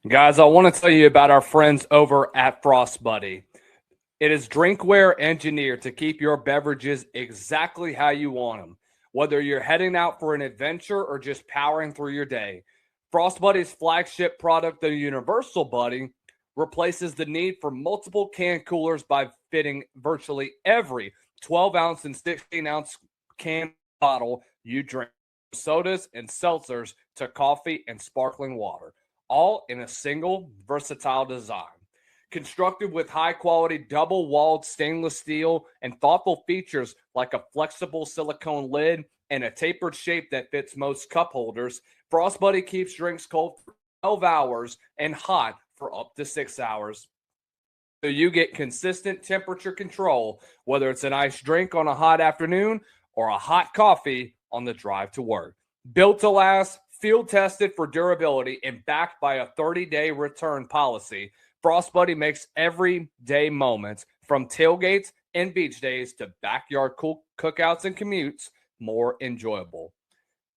Guys, I want to tell you about our friends over at Frost Buddy. It is drinkware engineered to keep your beverages exactly how you want them. Whether you're heading out for an adventure or just powering through your day, Frost Buddy's flagship product, the Universal Buddy, replaces the need for multiple can coolers by fitting virtually every 12-ounce and 16-ounce can bottle you drink, sodas and seltzers to coffee and sparkling water, all in a single versatile design. Constructed with high quality double walled stainless steel and thoughtful features like a flexible silicone lid and a tapered shape that fits most cup holders, Frost Buddy keeps drinks cold for 12 hours and hot for up to 6 hours. So you get consistent temperature control, whether it's an iced drink on a hot afternoon or a hot coffee on the drive to work. Built to last, field tested for durability, and backed by a 30-day return policy, Frost Buddy makes everyday moments from tailgates and beach days to backyard cookouts and commutes more enjoyable.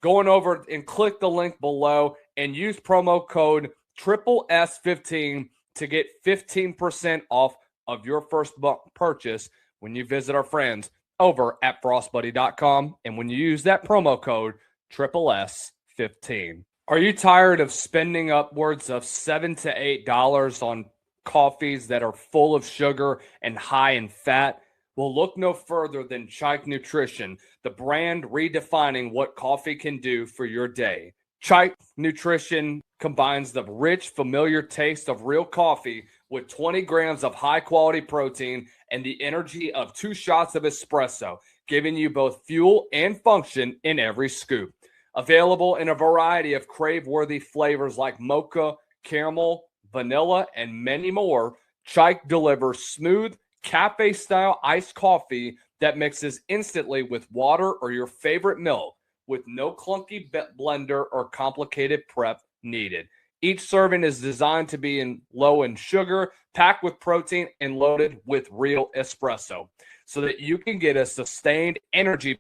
Going over and click the link below and use promo code SSS15 to get 15% off of your first purchase when you visit our friends over at frostbuddy.com. And when you use that promo code SSS15. Are you tired of spending upwards of $7 to $8 on coffees that are full of sugar and high in fat? Well, look no further than Chike Nutrition, the brand redefining what coffee can do for your day. Chike Nutrition combines the rich, familiar taste of real coffee with 20 grams of high-quality protein and the energy of 2 shots of espresso, giving you both fuel and function in every scoop. Available in a variety of crave-worthy flavors like mocha, caramel, vanilla, and many more, Chike delivers smooth, cafe-style iced coffee that mixes instantly with water or your favorite milk, with no clunky blender or complicated prep needed. Each serving is designed to be low in sugar, packed with protein, and loaded with real espresso, so that you can get a sustained energy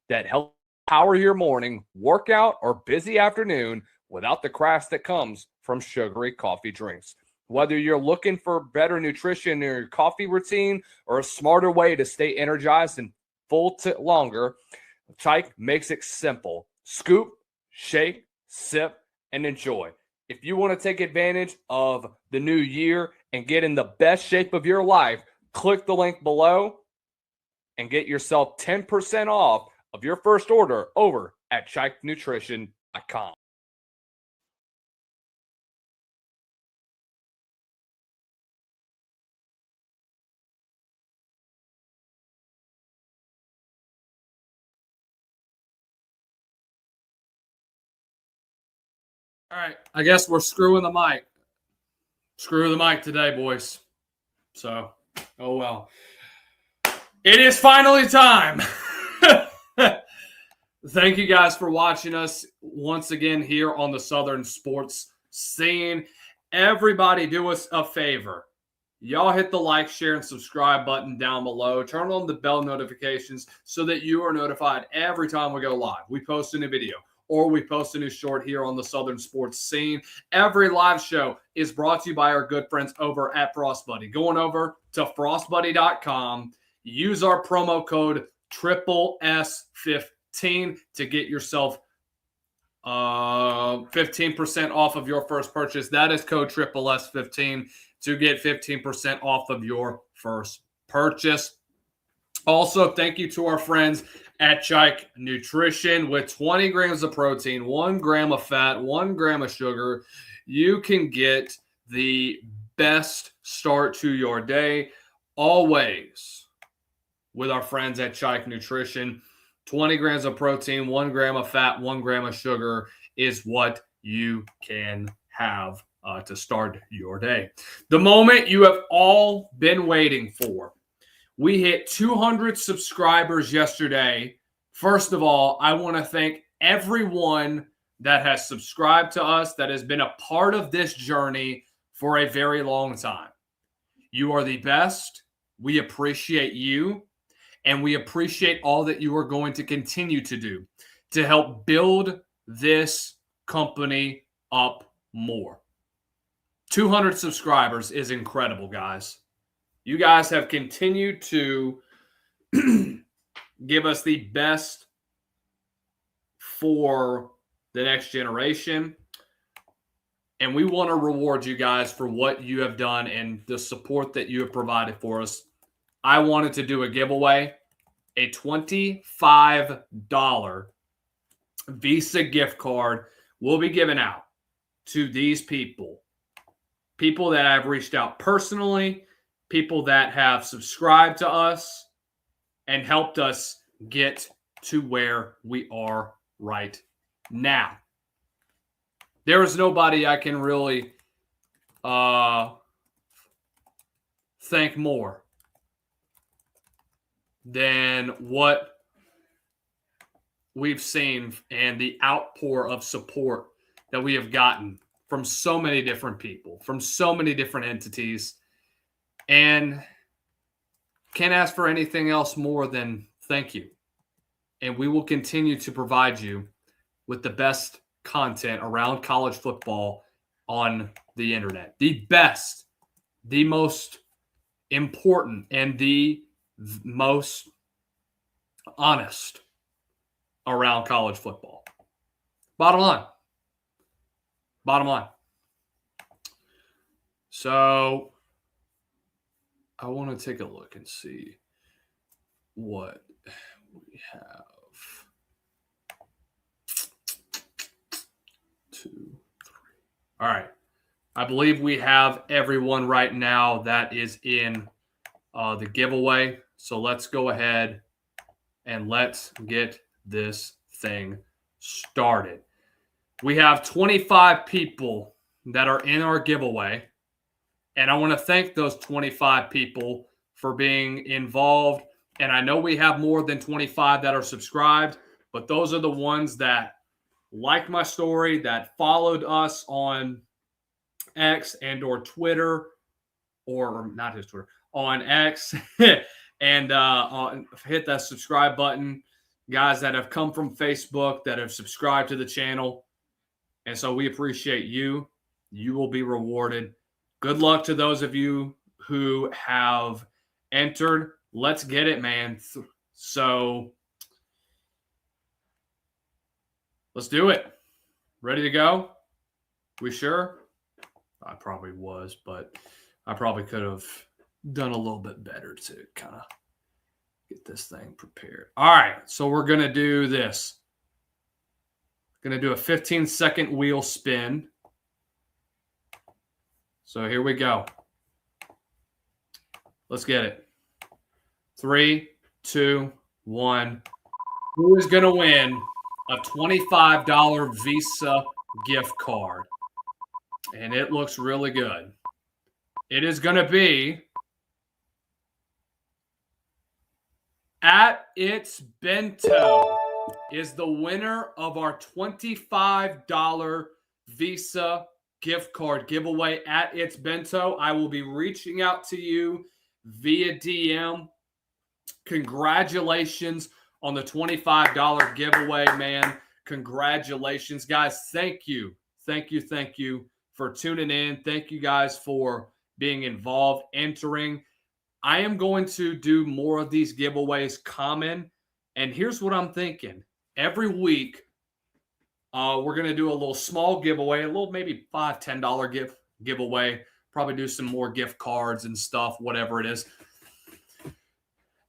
that helps power your morning, workout, or busy afternoon without the crash that comes from sugary coffee drinks. Whether you're looking for better nutrition in your coffee routine or a smarter way to stay energized and full longer, Chike makes it simple. Scoop, shake, sip, and enjoy. If you want to take advantage of the new year and get in the best shape of your life, click the link below and get yourself 10% off of your first order over at ChikeNutrition.com. All right, I guess we're screwing the mic. Screw the mic today, boys. So, oh well. It is finally time. Thank you guys for watching us once again here on the Southern Sports Scene. Everybody do us a favor. Y'all hit the like, share, and subscribe button down below. Turn on the bell notifications so that you are notified every time we go live. We post a new video or we post a new short here on the Southern Sports Scene. Every live show is brought to you by our good friends over at Frost Buddy. Going over to frostbuddy.com, use our promo code SSS15 to get yourself 15% off of your first purchase. That is code SSS15 to get 15% off of your first purchase. Also, thank you to our friends at Chike Nutrition. With 20 grams of protein, 1 gram of fat, 1 gram of sugar, you can get the best start to your day always with our friends at Chike Nutrition. 20 grams of protein, 1 gram of fat, 1 gram of sugar is what you can have to start your day. The moment you have all been waiting for. We hit 200 subscribers yesterday. First of all, I want to thank everyone that has subscribed to us, that has been a part of this journey for a very long time. You are the best. We appreciate you. And we appreciate all that you are going to continue to do to help build this company up more. 200 subscribers is incredible, guys. You guys have continued to give us the best for the next generation. And we want to reward you guys for what you have done and the support that you have provided for us. I wanted to do a giveaway, a $25 Visa gift card will be given out to these people. People that I've reached out personally, people that have subscribed to us and helped us get to where we are right now. There is nobody I can really thank more than what we've seen and the outpour of support that we have gotten from so many different people, from so many different entities, and can't ask for anything else more than thank you. And we will continue to provide you with the best content around college football on the internet. The best, the most important, and the most honest around college football. Bottom line. Bottom line. So I want to take a look and see what we have. 2, 3. All right. I believe we have everyone right now that is in the giveaway. So let's go ahead and let's get this thing started. We have 25 people that are in our giveaway. And I want to thank those 25 people for being involved. And I know we have more than 25 that are subscribed, but those are the ones that liked my story, that followed us on X and or Twitter, or not his Twitter, on X, and hit that subscribe button. Guys that have come from Facebook, that have subscribed to the channel. And so we appreciate you. You will be rewarded. Good luck to those of you who have entered. Let's get it, man. So let's do it. Ready to go? We sure? I probably was, but I probably could have done a little bit better to kind of get this thing prepared. All right, so we're going to do this. Going to do a 15-second wheel spin. So here we go. Let's get it. 3, 2, 1. Who is going to win a $25 Visa gift card? And it looks really good. It is going to be At Its Bento is the winner of our $25 Visa gift card giveaway. At Its Bento, I will be reaching out to you via DM. Congratulations on the $25 giveaway, man. Congratulations, guys. Thank you. Thank you. Thank you for tuning in. Thank you guys for being involved, entering. I am going to do more of these giveaways common. And here's what I'm thinking. Every week, we're going to do a little small giveaway, a little maybe $5, $10 giveaway. Probably do some more gift cards and stuff, whatever it is.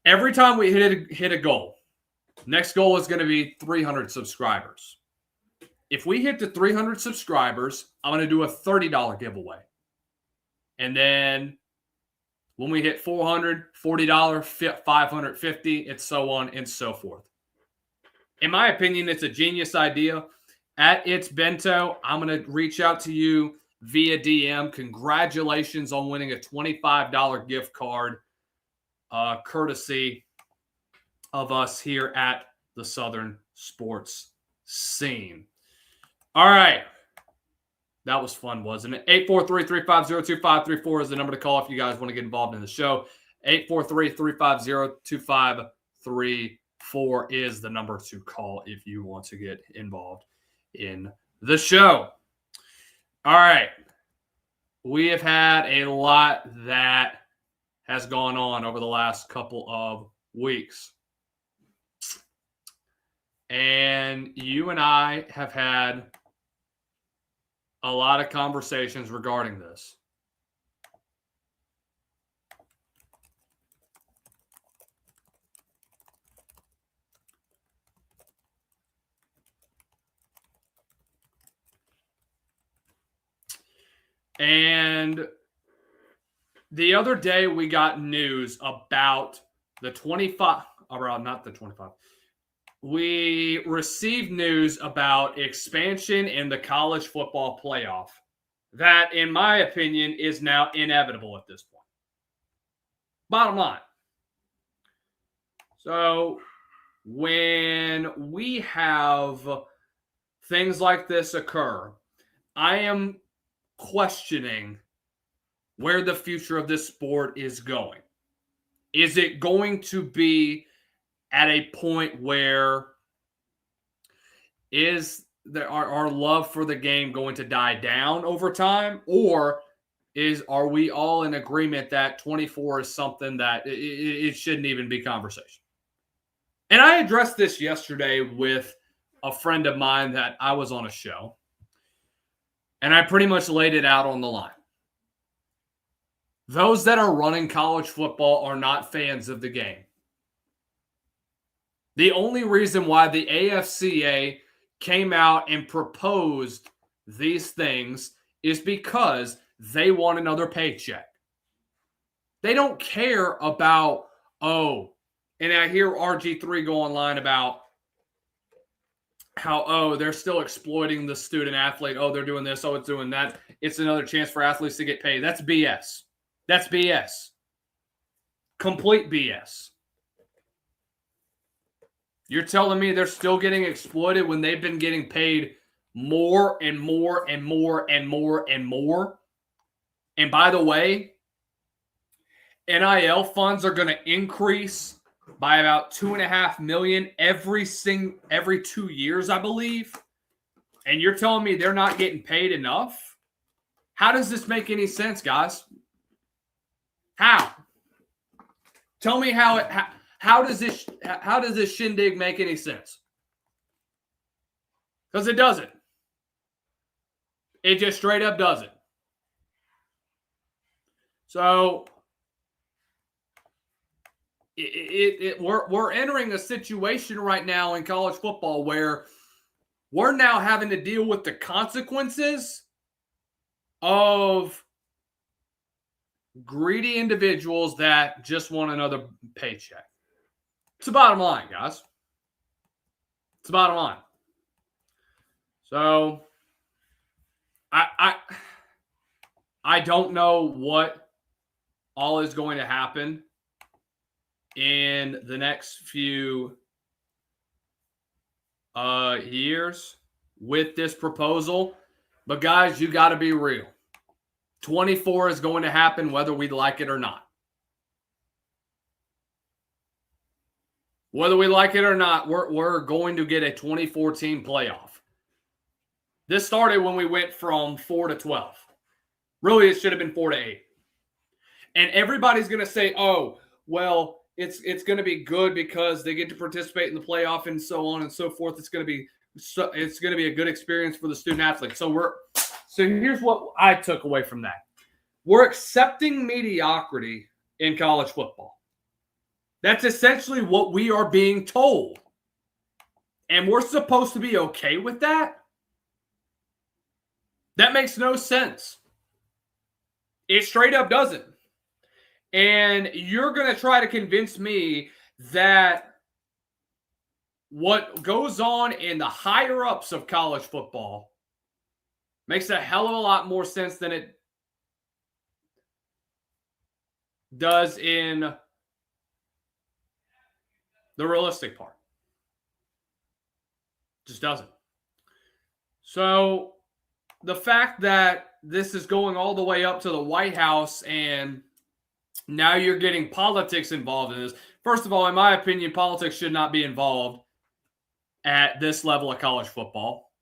Every time we hit a goal, next goal is going to be 300 subscribers. If we hit the 300 subscribers, I'm going to do a $30 giveaway. And then when we hit 400, $40, $550, and so on and so forth. In my opinion, it's a genius idea. At Its Bento, I'm going to reach out to you via DM. Congratulations on winning a $25 gift card, courtesy of us here at the Southern Sports Scene. All right. That was fun, wasn't it? 843-350-2534 is the number to call if you guys want to get involved in the show. 843-350-2534 is the number to call if you want to get involved in the show. All right. we have had a lot that has gone on over the last couple of weeks. And you and I have had a lot of conversations regarding this. And the other day we got news about the 25, or not the 25. We received news about expansion in the college football playoff that, in my opinion, is now inevitable at this point. Bottom line. So when we have things like this occur, I am questioning where the future of this sport is going. Is it going to be at a point where is there our love for the game going to die down over time, or are we all in agreement that 24 is something that it shouldn't even be conversation? And I addressed this yesterday with a friend of mine that I was on a show, and I pretty much laid it out on the line. Those that are running college football are not fans of the game. The only reason why the AFCA came out and proposed these things is because they want another paycheck. They don't care about, and I hear RG3 go online about how, they're still exploiting the student athlete. They're doing this. It's doing that. It's another chance for athletes to get paid. That's BS. That's BS. Complete BS. You're telling me they're still getting exploited when they've been getting paid more and more and more and more and more? And by the way, NIL funds are going to increase by about $2.5 million every 2 years, I believe. And you're telling me they're not getting paid enough? How does this make any sense, guys? How? Tell me how does this shindig make any sense? Because it doesn't. It just straight up doesn't. So we're entering a situation right now in college football where we're now having to deal with the consequences of greedy individuals that just want another paycheck. It's the bottom line, guys. It's the bottom line. So I don't know what all is going to happen in the next few years with this proposal. But guys, you got to be real. 24 is going to happen whether we like it or not. Whether we like it or not, we're going to get a 2014 playoff. This started when we went from 4 to 12. Really, it should have been 4 to 8. And everybody's going to say, it's going to be good because they get to participate in the playoff and so on and so forth. It's going to be a good experience for the student athlete. So here's what I took away from that. We're accepting mediocrity in college football. That's essentially what we are being told. And we're supposed to be okay with that? That makes no sense. It straight up doesn't. And you're going to try to convince me that what goes on in the higher ups of college football makes a hell of a lot more sense than it does in the realistic part. Just doesn't. So the fact that this is going all the way up to the White House and now you're getting politics involved in this. First of all, in my opinion, politics should not be involved at this level of college football.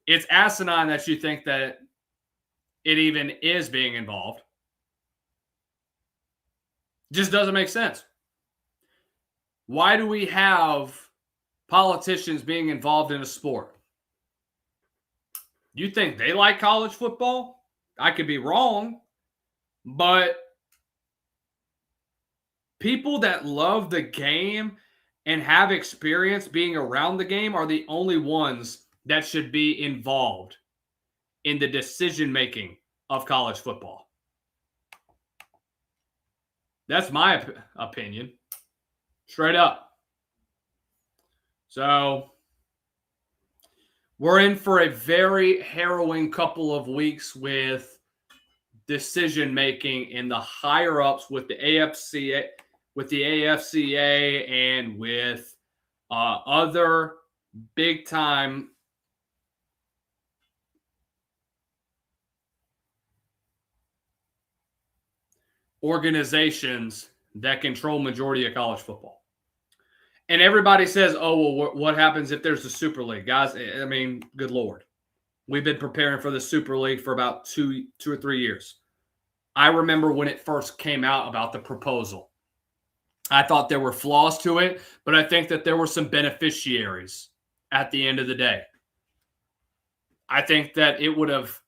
It's asinine that you think that it even is being involved. Just doesn't make sense. Why do we have politicians being involved in a sport? You think they like college football? I could be wrong, but people that love the game and have experience being around the game are the only ones that should be involved in the decision making of college football. That's my opinion. Straight up. So we're in for a very harrowing couple of weeks with decision making in the higher ups with the AFCA, and with other big time organizations that control majority of college football. And everybody says, oh, well, what happens if there's a Super League? Guys, I mean, good Lord. We've been preparing for the Super League for about two or 3 years. I remember when it first came out about the proposal. I thought there were flaws to it, but I think that there were some beneficiaries at the end of the day. I think that it would have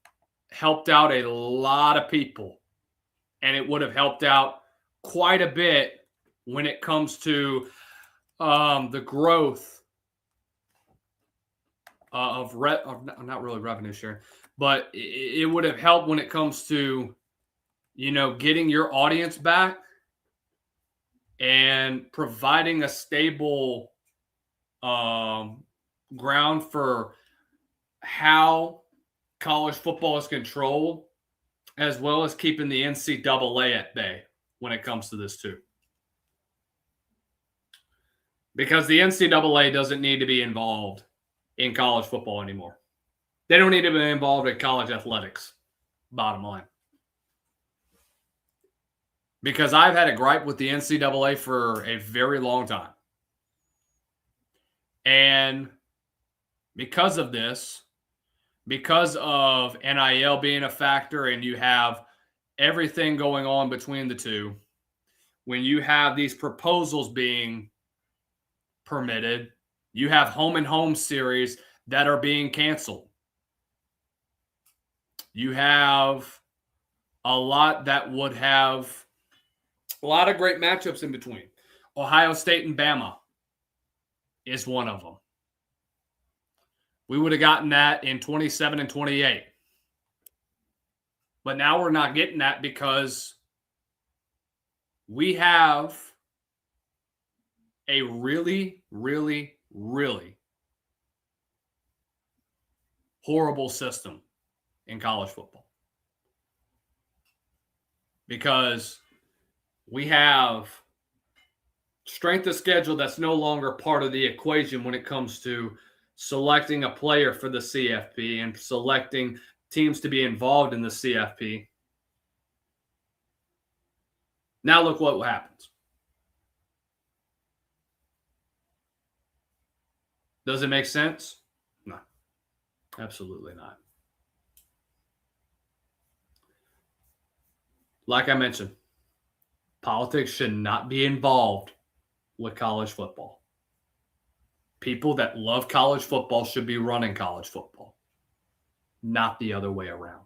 helped out a lot of people, and it would have helped out quite a bit when it comes to the growth of not really revenue share, but it would have helped when it comes to, getting your audience back and providing a stable ground for how college football is controlled, as well as keeping the NCAA at bay when it comes to this too. Because the NCAA doesn't need to be involved in college football anymore. They don't need to be involved in college athletics, bottom line. Because I've had a gripe with the NCAA for a very long time. And because of this, because of NIL being a factor, and you have everything going on between the two, when you have these proposals being permitted, you have home and home series that are being canceled. You have a lot that would have a lot of great matchups in between. Ohio State and Bama is one of them. We would have gotten that in 27 and 28. But now we're not getting that because we have a really, really, really horrible system in college football. Because we have strength of schedule that's no longer part of the equation when it comes to selecting a player for the CFP and selecting teams to be involved in the CFP. Now look what happens. Does it make sense? No, absolutely not. Like I mentioned, politics should not be involved with college football. People that love college football should be running college football, not the other way around.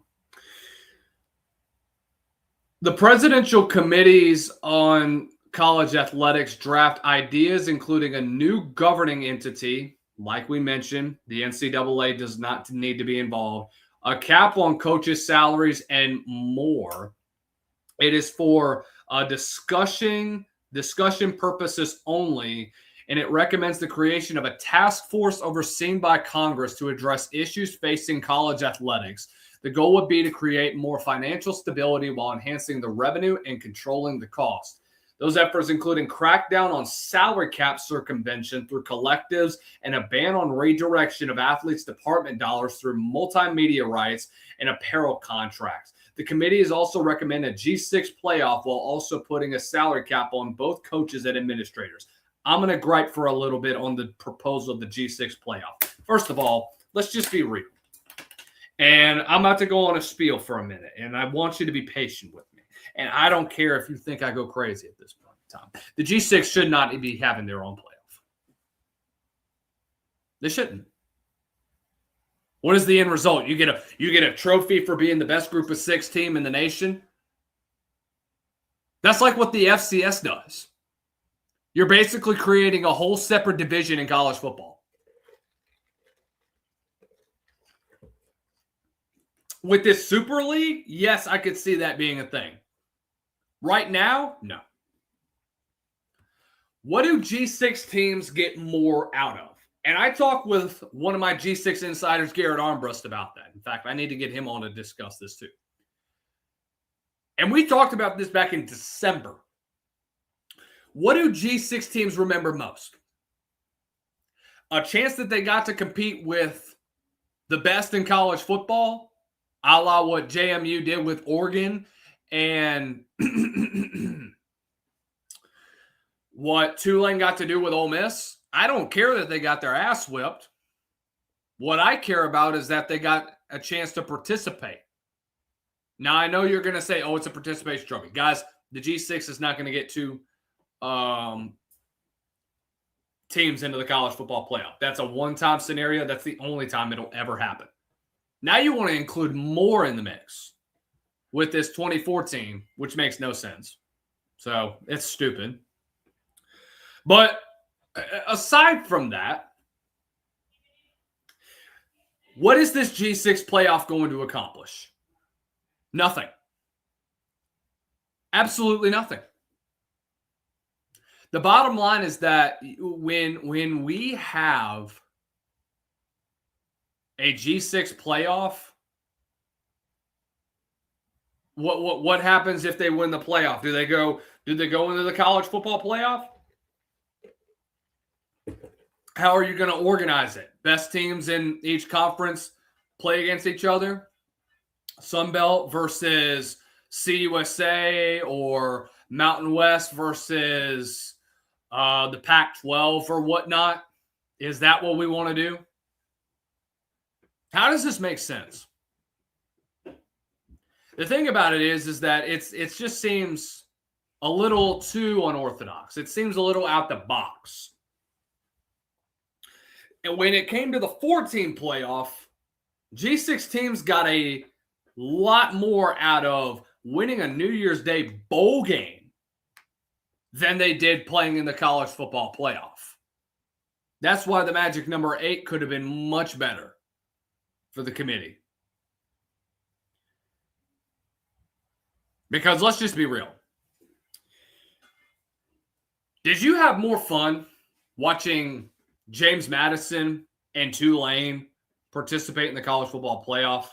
The presidential committees on college athletics draft ideas, including a new governing entity. Like we mentioned, the NCAA does not need to be involved, a cap on coaches' salaries, and more. It is for discussion purposes only, and it recommends the creation of a task force overseen by Congress to address issues facing college athletics. The goal would be to create more financial stability while enhancing the revenue and controlling the cost. Those efforts including crackdown on salary cap circumvention through collectives and a ban on redirection of athletes' department dollars through multimedia rights and apparel contracts. The committee has also recommended a G6 playoff while also putting a salary cap on both coaches and administrators. I'm going to gripe for a little bit on the proposal of the G6 playoff. First of all, let's just be real. And I'm about to go on a spiel for a minute, and I want you to be patient with me. And I don't care if you think I go crazy at this point in time. The G6 should not be having their own playoff. They shouldn't. What is the end result? You get a trophy for being the best group of 6 team in the nation. That's like what the FCS does. You're basically creating a whole separate division in college football. With this Super League, yes, I could see that being a thing. Right now, no. What do G6 teams get more out of? And I talked with one of my G6 insiders, Garrett Armbrust, about that. In fact, I need to get him on to discuss this too. And we talked about this back in December. What do G6 teams remember most? A chance that they got to compete with the best in college football, a la what JMU did with Oregon, and what Tulane got to do with Ole Miss. I don't care that they got their ass whipped. What I care about is that they got a chance to participate. Now, I know you're going to say, oh, it's a participation trophy. Guys, the G6 is not going to get 2 teams into the college football playoff. That's a one-time scenario. That's the only time it'll ever happen. Now you want to include more in the mix with this 2014, which makes no sense. So it's stupid. But aside from that, what is this G6 playoff going to accomplish? Nothing. Absolutely nothing. The bottom line is that when we have a G6 playoff, what happens if they win the playoff? Do they go into the college football playoff? How are you going to organize it? Best teams in each conference play against each other? Sun Belt versus CUSA, or Mountain West versus the Pac-12 or whatnot? Is that what we want to do? How does this make sense? The thing about it is that it just seems a little too unorthodox. It seems a little out the box. And when it came to the 14 playoff, G6 teams got a lot more out of winning a New Year's Day bowl game than they did playing in the college football playoff. That's why the magic number 8 could have been much better for the committee. Because let's just be real. Did you have more fun watching James Madison and Tulane participate in the college football playoff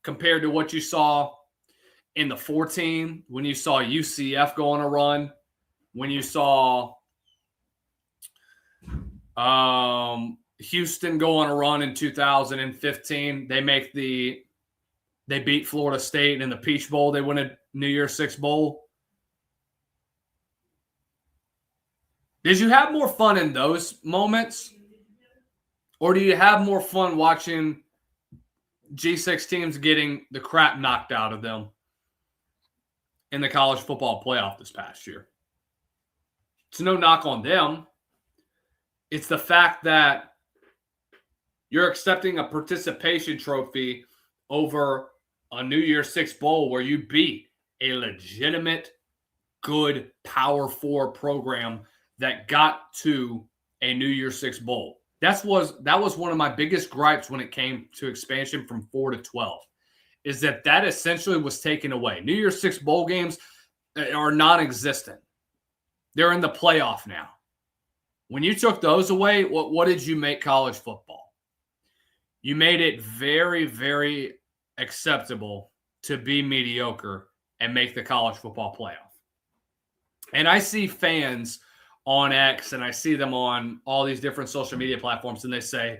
compared to what you saw in the 14, when you saw UCF go on a run, when you saw Houston go on a run in 2015? They beat Florida State in the Peach Bowl. They win a New Year's Six Bowl. Did you have more fun in those moments? Or do you have more fun watching G6 teams getting the crap knocked out of them in the college football playoff this past year? It's no knock on them. It's the fact that you're accepting a participation trophy over a New Year's Six Bowl where you beat a legitimate, good Power 4 program that got to a New Year's Six Bowl. That was one of my biggest gripes when it came to expansion from 4 to 12, is that essentially was taken away. New Year's Six Bowl games are non-existent. They're in the playoff now. When you took those away, what did you make college football? You made it very, very acceptable to be mediocre and make the college football playoff. And I see fans on X, and I see them on all these different social media platforms, and they say,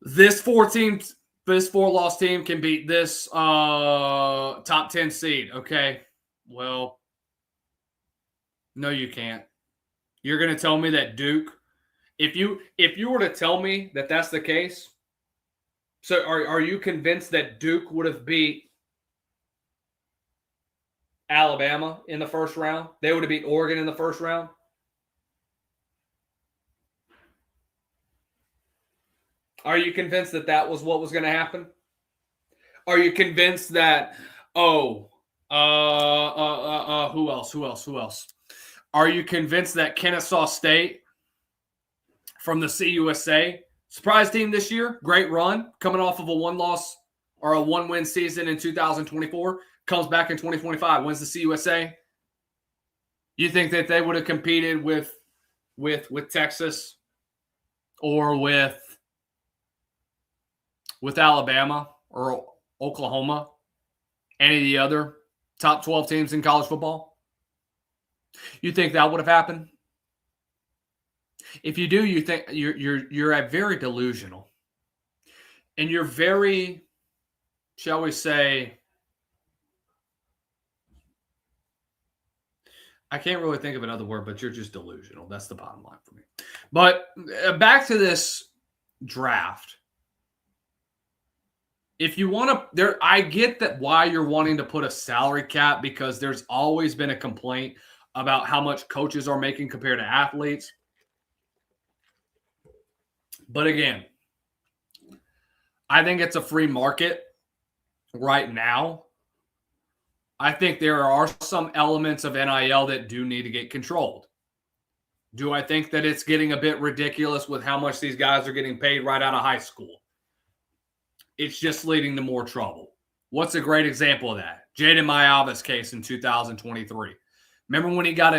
this 4-loss team can beat this top 10 seed. Okay, well, no, you can't. You're going to tell me that Duke, if you were to tell me that that's the case, So are you convinced that Duke would have beat Alabama in the first round? They would have beat Oregon in the first round? Are you convinced that that was what was going to happen? Are you convinced that, who else? Are you convinced that Kennesaw State from the CUSA, surprise team this year, great run, coming off of a one-loss or a one-win season in 2024, comes back in 2025, wins the CUSA? You think that they would have competed with Texas or with Alabama or Oklahoma, any of the other top 12 teams in college football? You think that would have happened? If you do, you think you're very delusional, and you're very, shall we say, I can't really think of another word, but you're just delusional. That's the bottom line for me. But back to this draft. If you want to, I get that why you're wanting to put a salary cap, because there's always been a complaint about how much coaches are making compared to athletes. But again, I think it's a free market right now. I think there are some elements of NIL that do need to get controlled. Do I think that it's getting a bit ridiculous with how much these guys are getting paid right out of high school? It's just leading to more trouble. What's a great example of that? Jaden Mayava's case in 2023. Remember when he got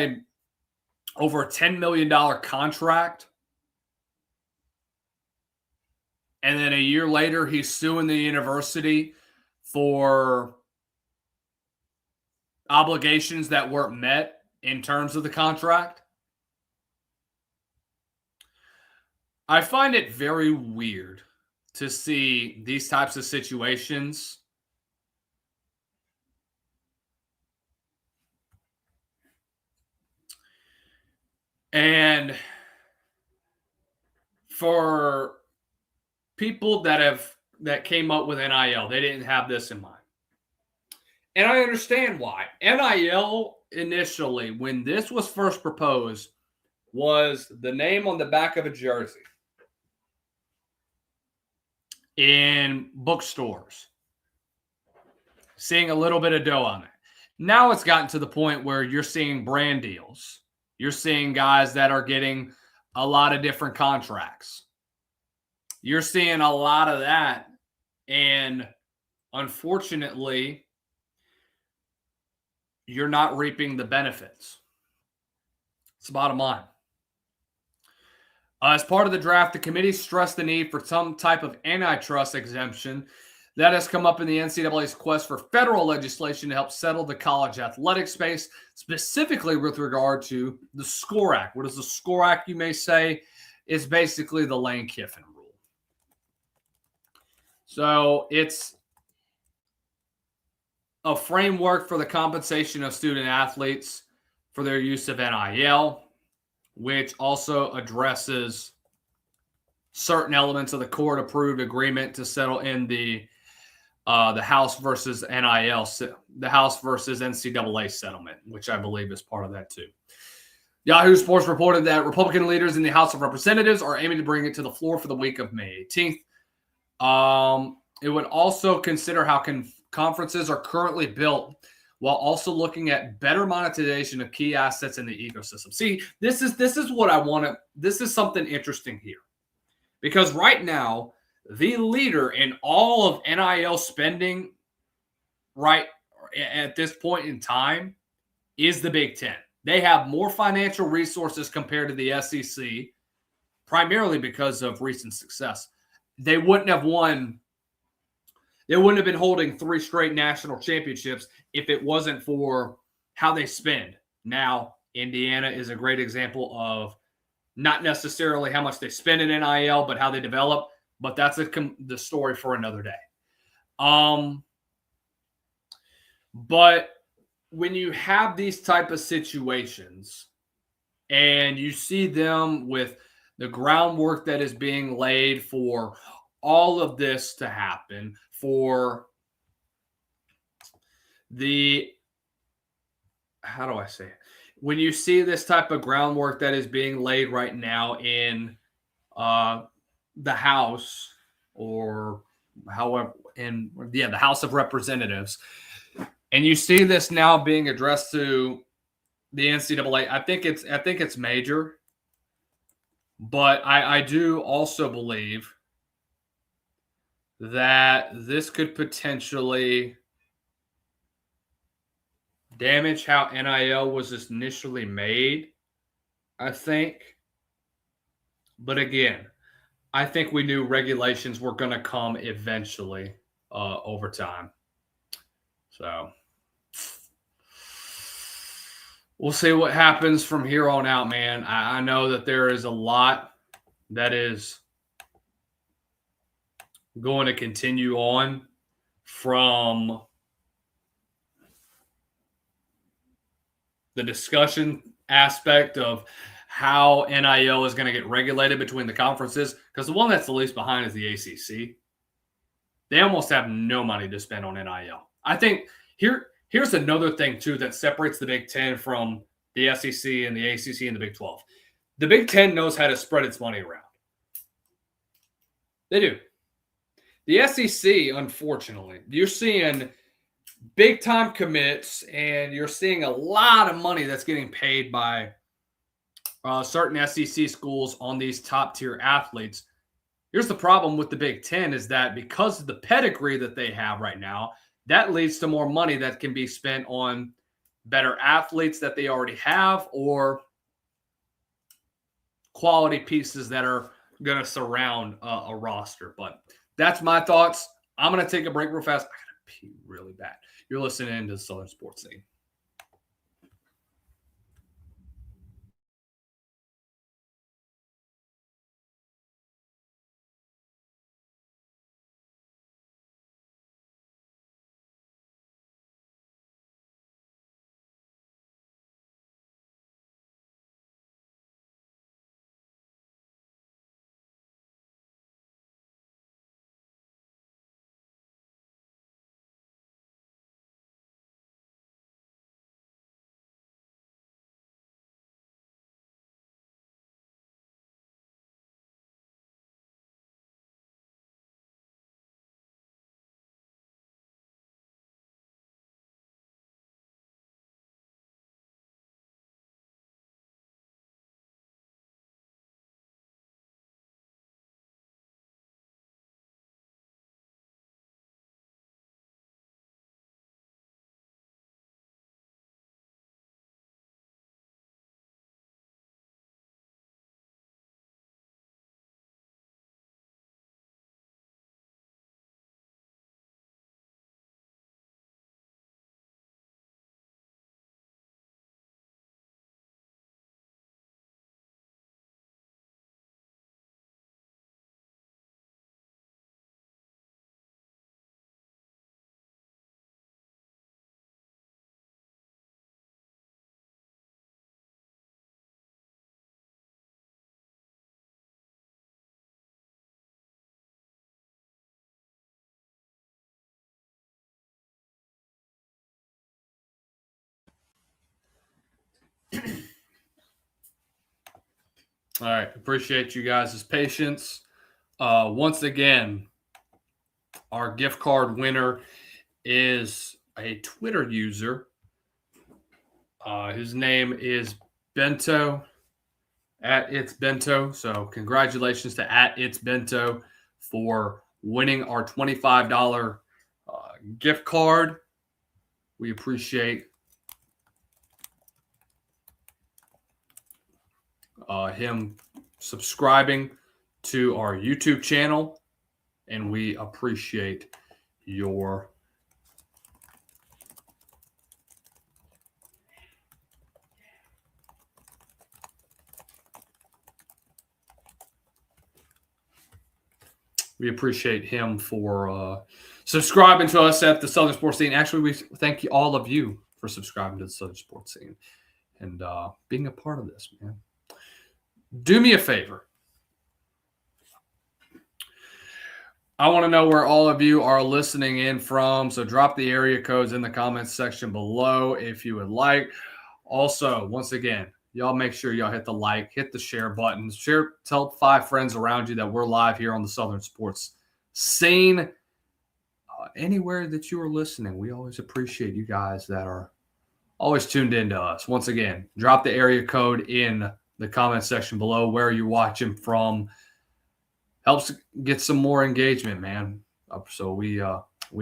over a $10 million contract? And then a year later, he's suing the university for obligations that weren't met in terms of the contract. I find it very weird to see these types of situations. And for people that came up with NIL, they didn't have this in mind. And I understand why. NIL initially, when this was first proposed, was the name on the back of a jersey in bookstores, seeing a little bit of dough on it. Now it's gotten to the point where you're seeing brand deals. You're seeing guys that are getting a lot of different contracts. You're seeing a lot of that. And unfortunately, you're not reaping the benefits. It's the bottom line. As part of the draft, the committee stressed the need for some type of antitrust exemption that has come up in the NCAA's quest for federal legislation to help settle the college athletic space, specifically with regard to the SCORE Act. What is the SCORE Act, you may say? Is basically the Lane Kiffin rule. So it's a framework for the compensation of student athletes for their use of NIL, which also addresses certain elements of the court-approved agreement to settle in the House versus NIL, the House versus NCAA settlement, which I believe is part of that too. Yahoo Sports reported that Republican leaders in the House of Representatives are aiming to bring it to the floor for the week of May 18th. It would also consider how conferences are currently built, while also looking at better monetization of key assets in the ecosystem. See, this is what I want to. This is something interesting here, because right now the leader in all of NIL spending, right at this point in time, is the Big Ten. They have more financial resources compared to the SEC, primarily because of recent success. They wouldn't have won. They wouldn't have been holding 3 straight national championships if it wasn't for how they spend. Now, Indiana is a great example of not necessarily how much they spend in NIL, but how they develop. But that's the story for another day. But when you have these type of situations and you see them with the groundwork that is being laid for all of this to happen, for how do I say it? When you see this type of groundwork that is being laid right now in the House, or however, the House of Representatives, and you see this now being addressed to the NCAA, I think it's major. But I do also believe that this could potentially damage how NIL was initially made, I think. But again, I think we knew regulations were going to come eventually over time. So we'll see what happens from here on out, man. I know that there is a lot that is going to continue on from the discussion aspect of how NIL is going to get regulated between the conferences, because the one that's the least behind is the ACC. They almost have no money to spend on NIL. I think here's another thing, too, that separates the Big Ten from the SEC and the ACC and the Big 12. The Big Ten knows how to spread its money around. They do. The SEC, unfortunately, you're seeing big-time commits, and you're seeing a lot of money that's getting paid by certain SEC schools on these top-tier athletes. Here's the problem with the Big Ten is that because of the pedigree that they have right now, that leads to more money that can be spent on better athletes that they already have, or quality pieces that are going to surround a roster. But that's my thoughts. I'm going to take a break real fast. I got to pee really bad. You're listening to the Southern Sports Scene. All right. Appreciate you guys' patience. Once again, our gift card winner is a Twitter user. His name is Bento, at It's Bento. So congratulations to at It's Bento for winning our $25 gift card. We appreciate him subscribing to our YouTube channel, and we appreciate your him for subscribing to us at the Southern Sports Scene. Actually, we thank you, all of you, for subscribing to the Southern Sports Scene and being a part of this, man. Do me a favor. I want to know where all of you are listening in from. So drop the area codes in the comments section below if you would like. Also, once again, y'all make sure y'all hit the like, hit the share button, share, tell 5 friends around you that we're live here on the Southern Sports Scene. Anywhere that you are listening, we always appreciate you guys that are always tuned in to us. Once again, drop the area code in the comment section below where you're watching from. Helps get some more engagement, man. So we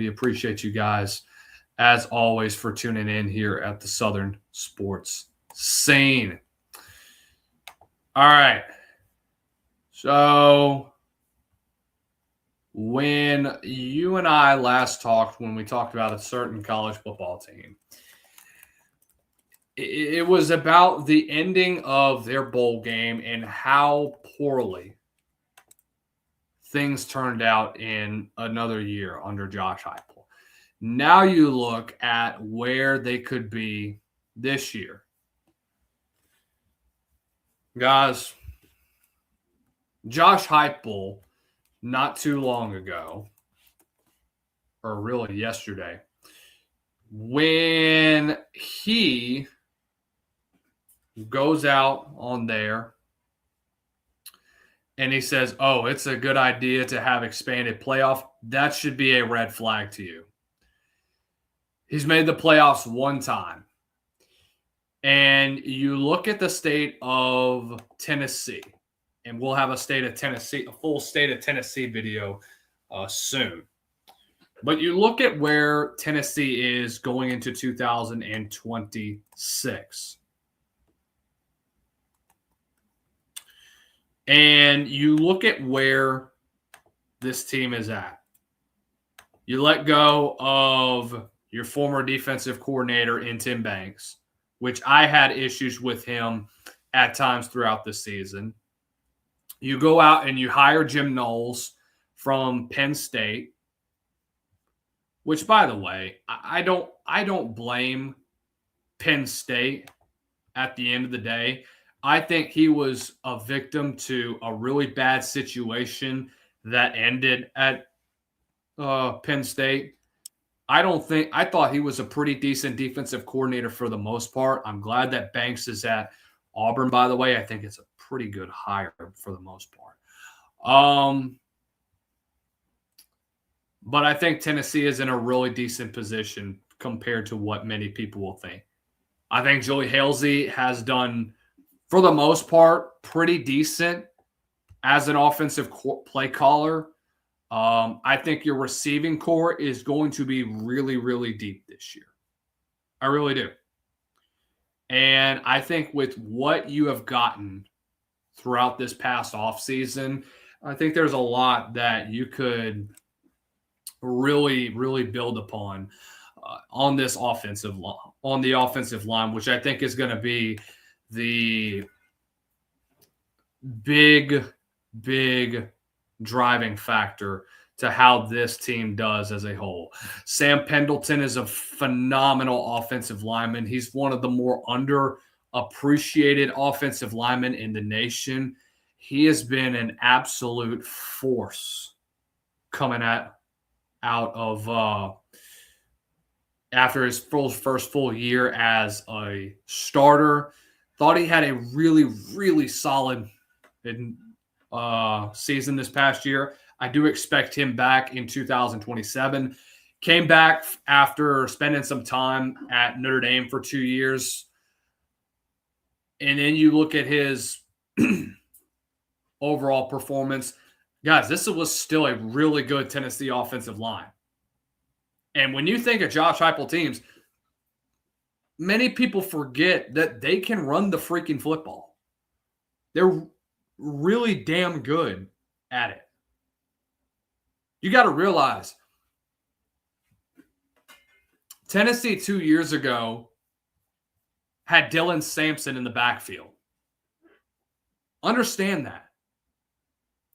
appreciate you guys as always for tuning in here at the Southern Sports Scene. All right. So when you and I last talked, when we talked about a certain college football team, it was about the ending of their bowl game and how poorly things turned out in another year under Josh Heupel. Now you look at where they could be this year. Guys, Josh Heupel, not too long ago, or really yesterday, when he goes out on there and he says, oh, it's a good idea to have expanded playoff, that should be a red flag to you. He's made the playoffs one time. And you look at the state of Tennessee, and we'll have a full state of Tennessee video soon. But you look at where Tennessee is going into 2026. And you look at where this team is at. You let go of your former defensive coordinator in Tim Banks, which I had issues with him at times throughout the season. You go out and you hire Jim Knowles from Penn State, which, by the way, I don't blame Penn State at the end of the day. I think he was a victim to a really bad situation that ended at Penn State. I thought he was a pretty decent defensive coordinator for the most part. I'm glad that Banks is at Auburn, by the way. I think it's a pretty good hire for the most part. But I think Tennessee is in a really decent position compared to what many people will think. I think Joey Halsey has done, for the most part, pretty decent as an offensive play caller. I think your receiving core is going to be really, really deep this year. I really do. And I think with what you have gotten throughout this past offseason, I think there's a lot that you could really, really build upon on this offensive line, which I think is going to be the big driving factor to how this team does as a whole. Sam Pendleton is a phenomenal offensive lineman. He's one of the more underappreciated offensive linemen in the nation. He has been an absolute force coming out of after his first full year as a starter. Thought he had a really, really solid season this past year. I do expect him back in 2027. Came back after spending some time at Notre Dame for 2 years. And then you look at his overall performance. Guys, this was still a really good Tennessee offensive line. And when you think of Josh Heupel teams, many people forget that they can run the freaking football. They're really damn good at it. You got to realize Tennessee 2 years ago had Dylan Sampson in the backfield. Understand that.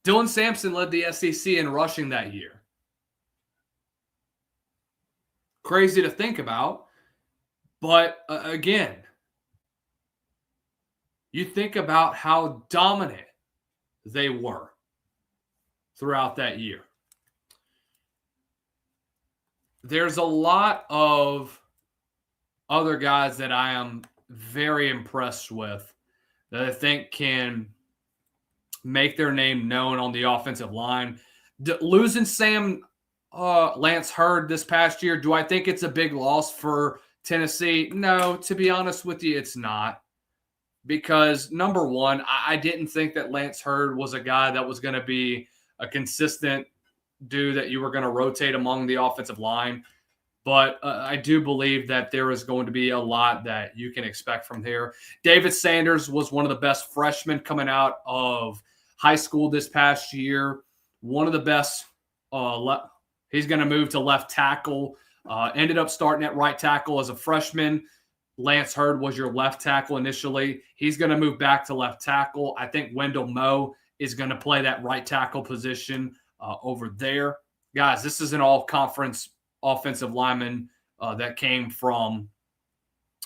Dylan Sampson led the SEC in rushing that year. Crazy to think about. But again, you think about how dominant they were throughout that year. there's a lot of other guys that I am very impressed with that I think can make their name known on the offensive line. Losing Lance Hurd this past year, do I think it's a big loss for Tennessee? No, to be honest with you, it's not. Because number one, I didn't think that Lance Hurd was a guy that was going to be a consistent dude that you were going to rotate among the offensive line. But I do believe that there is going to be a lot that you can expect from here. David Sanders was one of the best freshmen coming out of high school this past year. One of the best. He's going to move to left tackle. Ended up starting at right tackle as a freshman. Lance Hurd was your left tackle initially. He's going to move back to left tackle. I think Wendell Moe is going to play that right tackle position over there. Guys, this is an all-conference offensive lineman that came from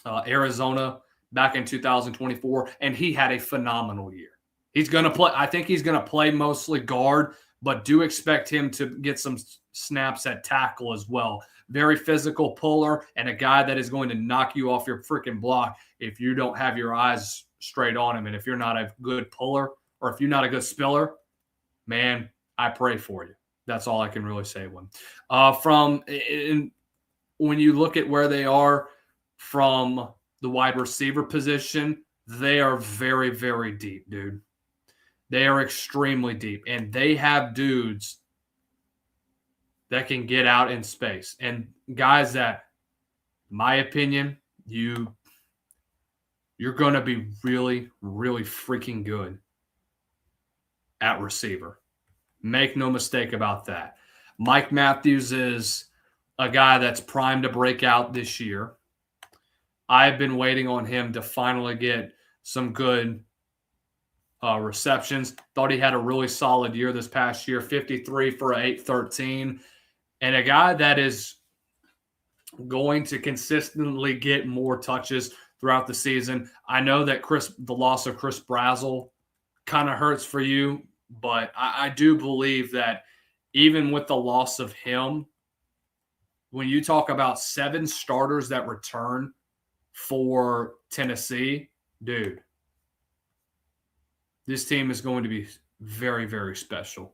Arizona back in 2024, and he had a phenomenal year. He's going to play. I think he's going to play mostly guard, but do expect him to get some snaps at tackle as well. Very physical puller and a guy that is going to knock you off your freaking block if you don't have your eyes straight on him. And if you're not a good puller or if you're not a good spiller, man, I pray for you. That's all I can really say. When you look at where they are from the wide receiver position, they are very, very deep, dude. They are extremely deep, and they have dudes that can get out in space and guys that, in my opinion, you're going to be really, really freaking good at receiver. Make no mistake about that. Mike Matthews is a guy that's primed to break out this year. I've been waiting on him to finally get some good receptions. Thought he had a really solid year this past year, 53 for 813. And a guy that is going to consistently get more touches throughout the season. I know that the loss of Chris Brazzell kind of hurts for you, but I do believe that even with the loss of him, when you talk about 7 starters that return for Tennessee, dude, this team is going to be very, very special.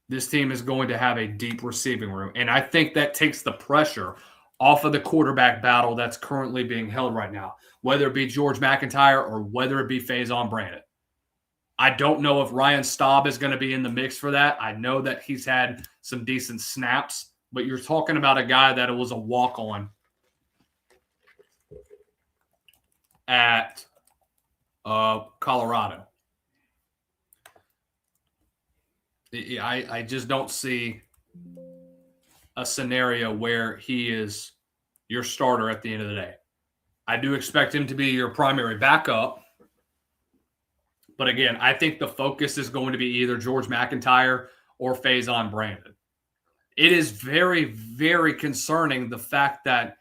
This team is going to have a deep receiving room, and I think that takes the pressure off of the quarterback battle that's currently being held right now, whether it be George McIntyre or whether it be Faison Brandon. I don't know if Ryan Staub is going to be in the mix for that. I know that he's had some decent snaps, but you're talking about a guy that was a walk-on at Colorado. I just don't see a scenario where he is your starter at the end of the day. I do expect him to be your primary backup. But again, I think the focus is going to be either George McIntyre or Faison Brandon. It is very, very concerning the fact that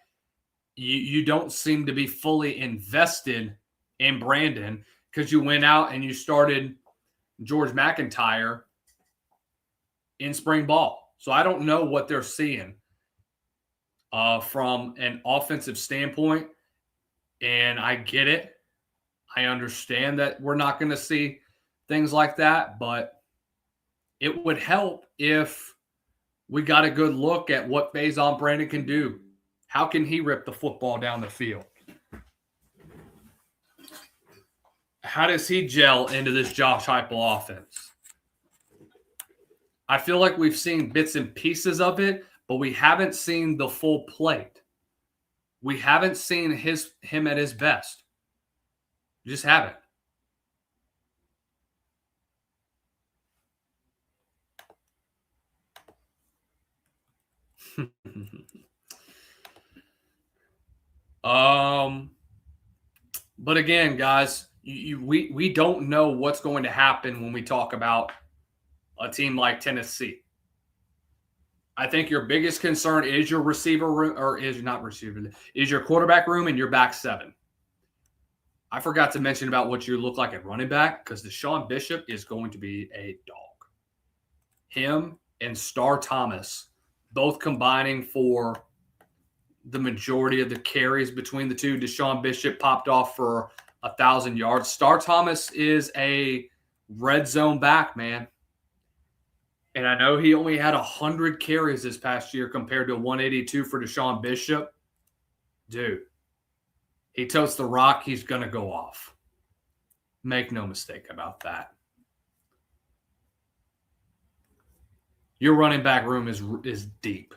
you don't seem to be fully invested in Brandon because you went out and you started George McIntyre in spring ball. So I don't know what they're seeing from an offensive standpoint, and I get it. I understand that we're not going to see things like that, but it would help if we got a good look at what Faison Brandon can do. How can he rip the football down the field? How does he gel into this Josh Heupel offense? I feel like we've seen bits and pieces of it, but we haven't seen the full plate. We haven't seen him at his best. You just haven't. But again, guys, we don't know what's going to happen when we talk about a team like Tennessee. I think your biggest concern is your receiver room, or is your quarterback room and your back seven. I forgot to mention about what you look like at running back because Deshaun Bishop is going to be a dog. Him and Star Thomas both combining for the majority of the carries between the two. Deshaun Bishop popped off for 1,000 yards. Star Thomas is a red zone back, man. And I know he only had 100 carries this past year compared to 182 for Deshaun Bishop. Dude, he totes the rock, he's going to go off. Make no mistake about that. Your running back room is deep.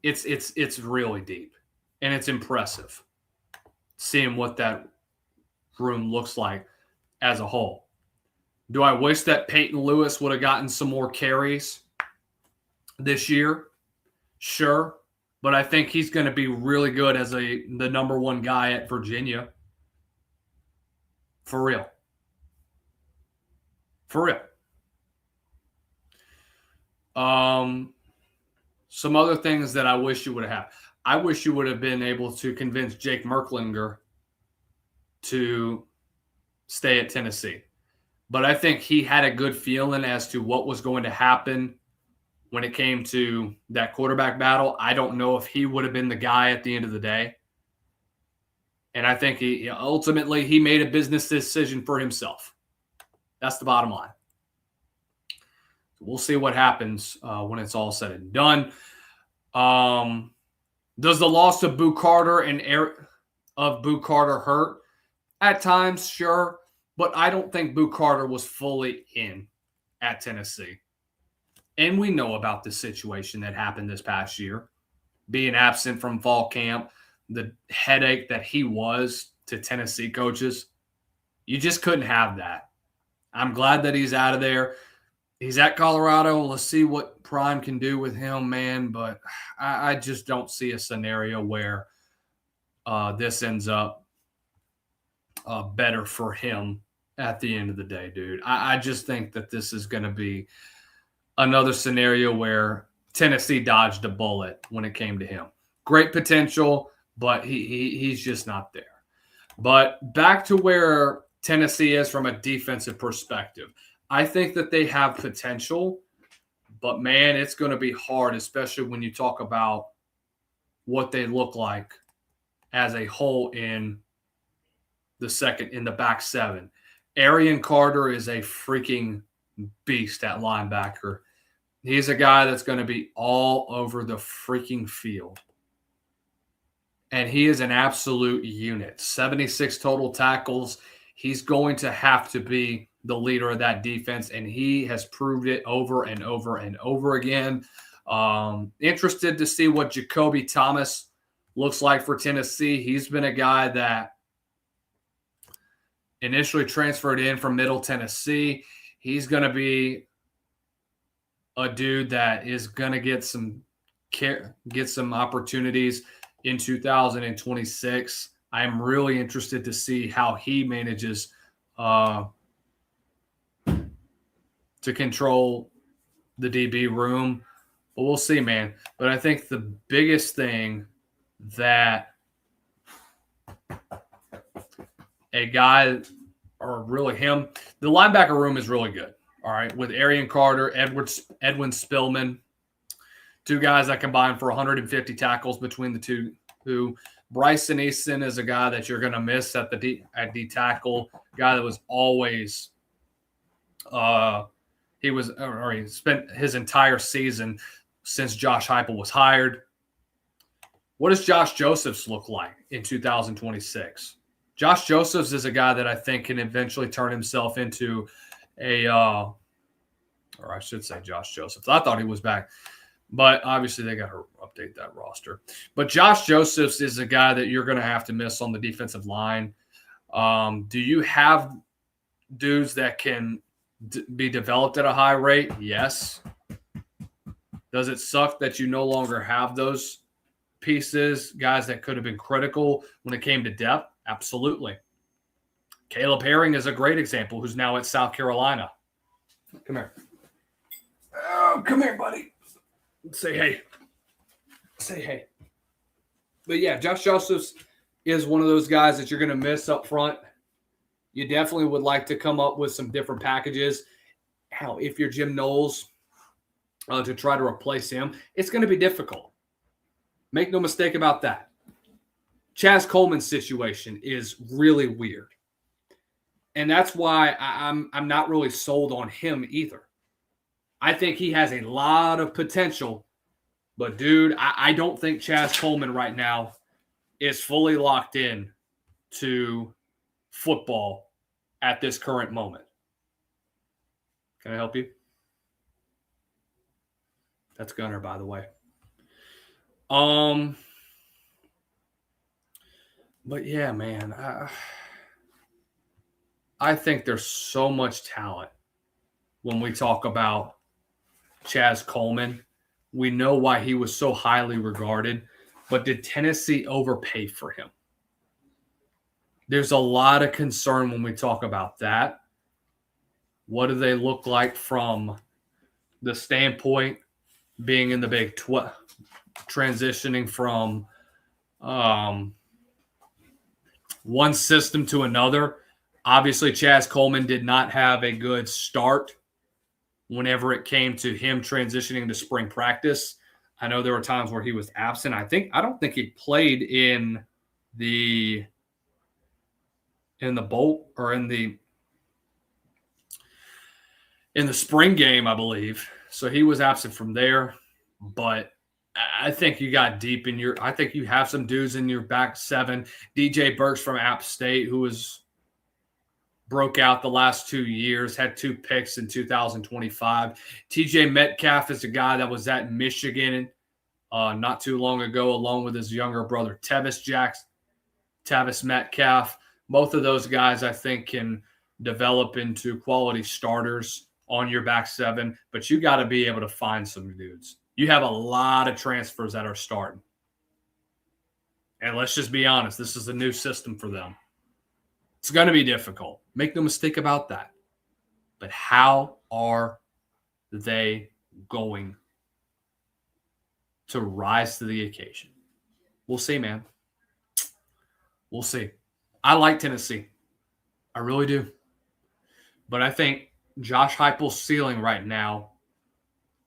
It's really deep, and it's impressive seeing what that room looks like as a whole. Do I wish that Peyton Lewis would have gotten some more carries this year? Sure, but I think he's going to be really good as the number one guy at Virginia. For real. For real. Some other things that I wish you would have. I wish you would have been able to convince Jake Merklinger to stay at Tennessee. But I think he had a good feeling as to what was going to happen when it came to that quarterback battle. I don't know if he would have been the guy at the end of the day. And I think he ultimately he made a business decision for himself. That's the bottom line. We'll see what happens when it's all said and done. Does the loss of Boo Carter hurt? At times, sure. But I don't think Boo Carter was fully in at Tennessee. And we know about the situation that happened this past year. Being absent from fall camp, the headache that he was to Tennessee coaches. You just couldn't have that. I'm glad that he's out of there. He's at Colorado. Let's see what Prime can do with him, man. But I just don't see a scenario where this ends up better for him at the end of the day, dude. I just think that this is going to be another scenario where Tennessee dodged a bullet when it came to him. Great potential, but he's just not there. But back to where Tennessee is from a defensive perspective. I think that they have potential, but, man, it's going to be hard, especially when you talk about what they look like as a whole in the back seven. Arian Carter is a freaking beast at linebacker. He's a guy that's going to be all over the freaking field. And he is an absolute unit. 76 total tackles. He's going to have to be the leader of that defense, and he has proved it over and over and over again. Interested to see what Jacoby Thomas looks like for Tennessee. He's been a guy that initially transferred in from Middle Tennessee. He's going to be a dude that is going to get some opportunities in 2026. I am really interested to see how he manages to control the DB room. But we'll see, man. But I think the biggest thing that a guy, or really him, the linebacker room is really good. All right, with Arian Carter, Edwin Spillman, two guys that combine for 150 tackles between the two. Who Bryson Easton is a guy that you're going to miss at D tackle, guy that was always he spent his entire season since Josh Heupel was hired. What does Josh Josephs look like in 2026? Josh Josephs is a guy that I think can eventually turn himself into or I should say Josh Josephs. I thought he was back, but obviously they got to update that roster. But Josh Josephs is a guy that you're going to have to miss on the defensive line. Do you have dudes that can be developed at a high rate? Yes. Does it suck that you no longer have those pieces, guys that could have been critical when it came to depth? Absolutely. Caleb Herring is a great example, who's now at South Carolina. Come here. Oh, come here, buddy. Say hey. Say hey. But yeah, Josh Josephs is one of those guys that you're going to miss up front. You definitely would like to come up with some different packages. Hell, if you're Jim Knowles, to try to replace him. It's going to be difficult. Make no mistake about that. Chaz Coleman's situation is really weird. And that's why I'm not really sold on him either. I think he has a lot of potential. But, dude, I don't think Chaz Coleman right now is fully locked in to football at this current moment. Can I help you? That's Gunner, by the way. But yeah, man, I think there's so much talent when we talk about Chaz Coleman. We know why he was so highly regarded, but did Tennessee overpay for him? There's a lot of concern when we talk about that. What do they look like from the standpoint being in the Big 12, transitioning from one system to another? Obviously, Chaz Coleman did not have a good start whenever it came to him transitioning to spring practice. I know there were times where he was absent. I don't think he played in the bowl or in the spring game, I believe. So he was absent from there. But I think you got deep in your – I think you have some dudes in your back seven. DJ Burks from App State, who broke out the last 2 years, had 2 picks in 2025. TJ Metcalf is a guy that was at Michigan not too long ago, along with his younger brother, Tavis Metcalf. Both of those guys, I think, can develop into quality starters on your back seven, but you got to be able to find some dudes. You have a lot of transfers that are starting. And let's just be honest, this is a new system for them. It's going to be difficult. Make no mistake about that. But how are they going to rise to the occasion? We'll see, man. We'll see. I like Tennessee. I really do. But I think Josh Heupel's ceiling right now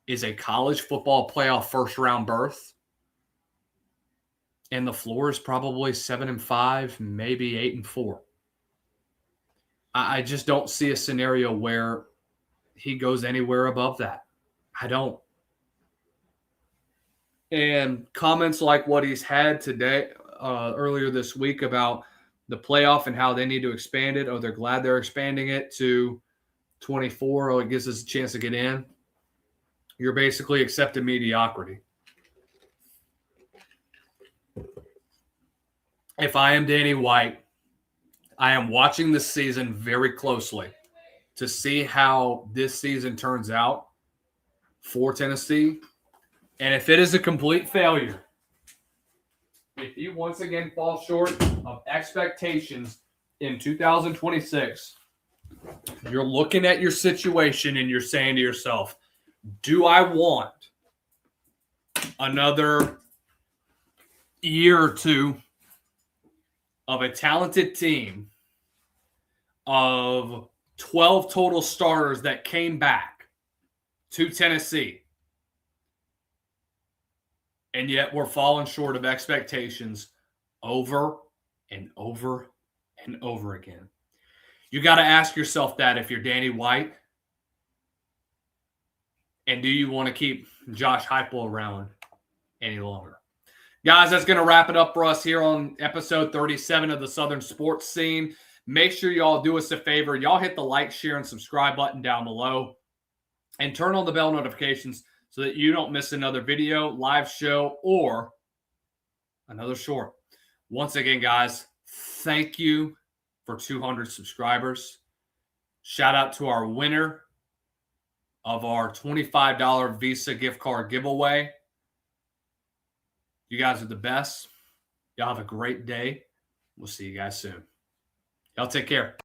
is a college football playoff first-round berth. And the floor is probably 7-5, maybe 8-4. I just don't see a scenario where he goes anywhere above that. I don't. And comments like what he's had today, earlier this week about the playoff and how they need to expand it, or they're glad they're expanding it to 24, or it gives us a chance to get in. You're basically accepting mediocrity. If I am Danny White, I am watching this season very closely to see how this season turns out for Tennessee. And if it is a complete failure, if you once again fall short of expectations in 2026, you're looking at your situation and you're saying to yourself, do I want another year or two of a talented team of 12 total starters that came back to Tennessee, and yet we're falling short of expectations over and over and over again? You got to ask yourself that if you're Danny White. And do you want to keep Josh Heupel around any longer? Guys, that's going to wrap it up for us here on episode 37 of the Southern Sports Scene. Make sure y'all do us a favor. Y'all hit the like, share, and subscribe button down below. And turn on the bell notifications so that you don't miss another video, live show, or another short. Once again, guys, thank you for 200 subscribers. Shout out to our winner of our $25 Visa gift card giveaway. You guys are the best. Y'all have a great day. We'll see you guys soon. Y'all take care.